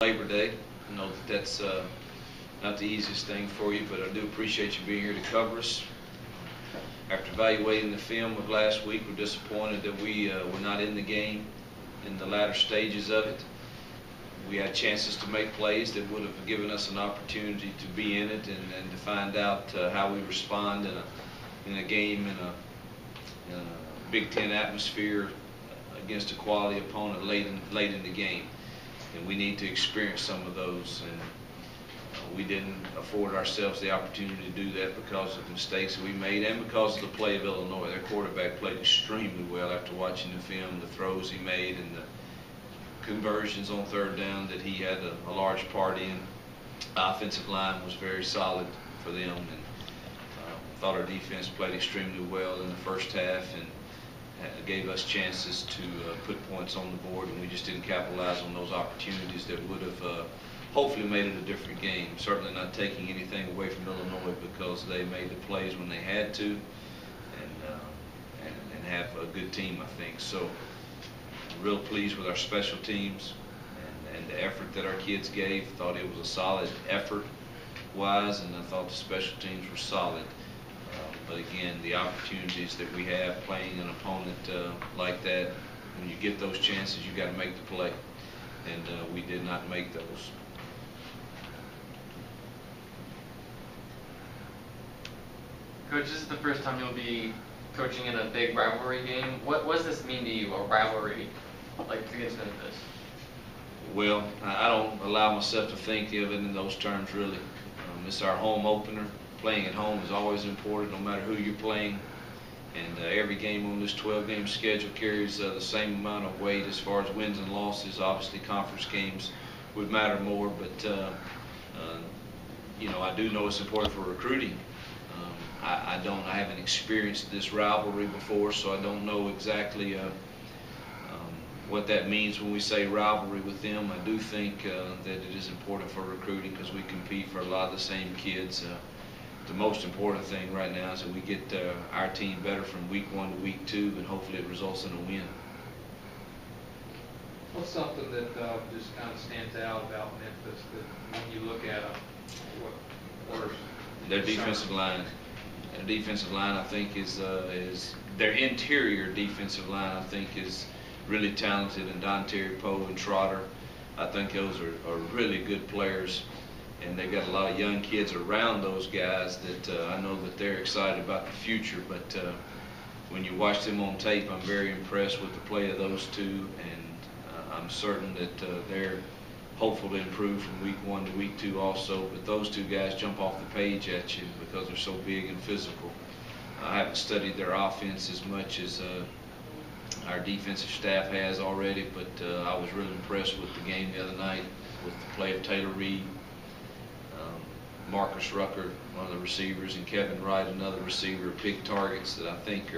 Labor Day. I know that that's not the easiest thing for you, but I do appreciate you being here to cover us. After evaluating the film of last week, we're disappointed that we were not in the game in the latter stages of it. We had chances to make plays that would have given us an opportunity to be in it and to find out how we respond in a game in a Big Ten atmosphere against a quality opponent late in the game. And we need to experience some of those, and we didn't afford ourselves the opportunity to do that because of the mistakes that we made and because of the play of Illinois. Their quarterback played extremely well after watching the film, the throws he made and the conversions on third down that he had a large part in. Offensive line was very solid for them, and thought our defense played extremely well in the first half and gave us chances to put points on the board, and we just didn't capitalize on those opportunities that would have hopefully made it a different game. Certainly not taking anything away from Illinois because they made the plays when they had to and have a good team, I think. So I'm real pleased with our special teams and the effort that our kids gave. Thought it was a solid effort wise, and I thought the special teams were solid. But again, the opportunities that we have playing an opponent like that, when you get those chances, you got to make the play, and we did not make those. Coach, this is the first time you'll be coaching in a big rivalry game. What does this mean to you, a rivalry like against Memphis? Well, I don't allow myself to think of it in those terms, really. It's our home opener. Playing at home is always important, no matter who you're playing. And every game on this 12-game schedule carries the same amount of weight as far as wins and losses. Obviously, conference games would matter more, but you know, I do know it's important for recruiting. I haven't experienced this rivalry before, so I don't know exactly what that means when we say rivalry with them. I do think that it is important for recruiting because we compete for a lot of the same kids. The most important thing right now is that we get our team better from week 1 to week 2, and hopefully it results in a win. What's something that just kind of stands out about Memphis that when you look at them, what are their defensive line? Their defensive line, I think, is their interior defensive line, I think, is really talented, and Dontarie Poe and Trotter, I think those are really good players. And they've got a lot of young kids around those guys that I know that they're excited about the future. But when you watch them on tape, I'm very impressed with the play of those two, and I'm certain that they're hopeful to improve from week 1 to week 2 also. But those two guys jump off the page at you because they're so big and physical. I haven't studied their offense as much as our defensive staff has already, but I was really impressed with the game the other night with the play of Taylor Reed, Marcus Rucker, one of the receivers, and Kevin Wright, another receiver, big targets that I think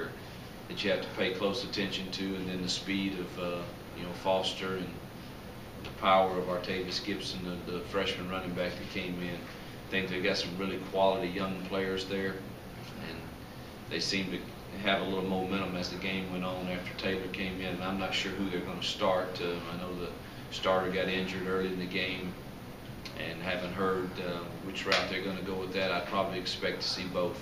that you have to pay close attention to, and then the speed of you know, Foster and the power of Artavis Gibson, the freshman running back that came in. I think they've got some really quality young players there, and they seem to have a little momentum as the game went on after Taylor came in. And I'm not sure who they're going to start. I know the starter got injured early in the game, and haven't heard which route they're going to go with that. I'd probably expect to see both.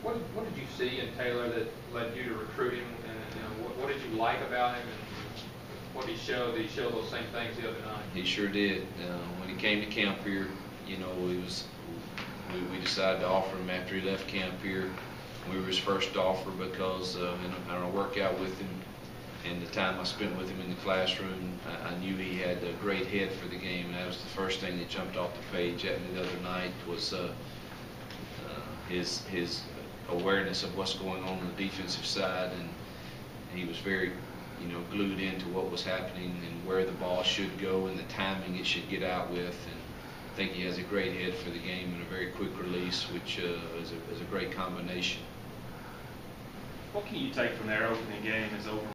What did you see in Taylor that led you to recruit him, and you know, what did you like about him, and what did he show? Did he show those same things the other night? He sure did. When he came to camp here, you know, we decided to offer him after he left camp here. We were his first offer because in our workout with him and the time I spent with him in the classroom, I knew he had a great head for the game, and that was the first thing that jumped off the page at me the other night was his awareness of what's going on the defensive side, and he was very, you know, glued into what was happening and where the ball should go and the timing it should get out with. And I think he has a great head for the game and a very quick release, which is a great combination. What can you take from their opening game as over?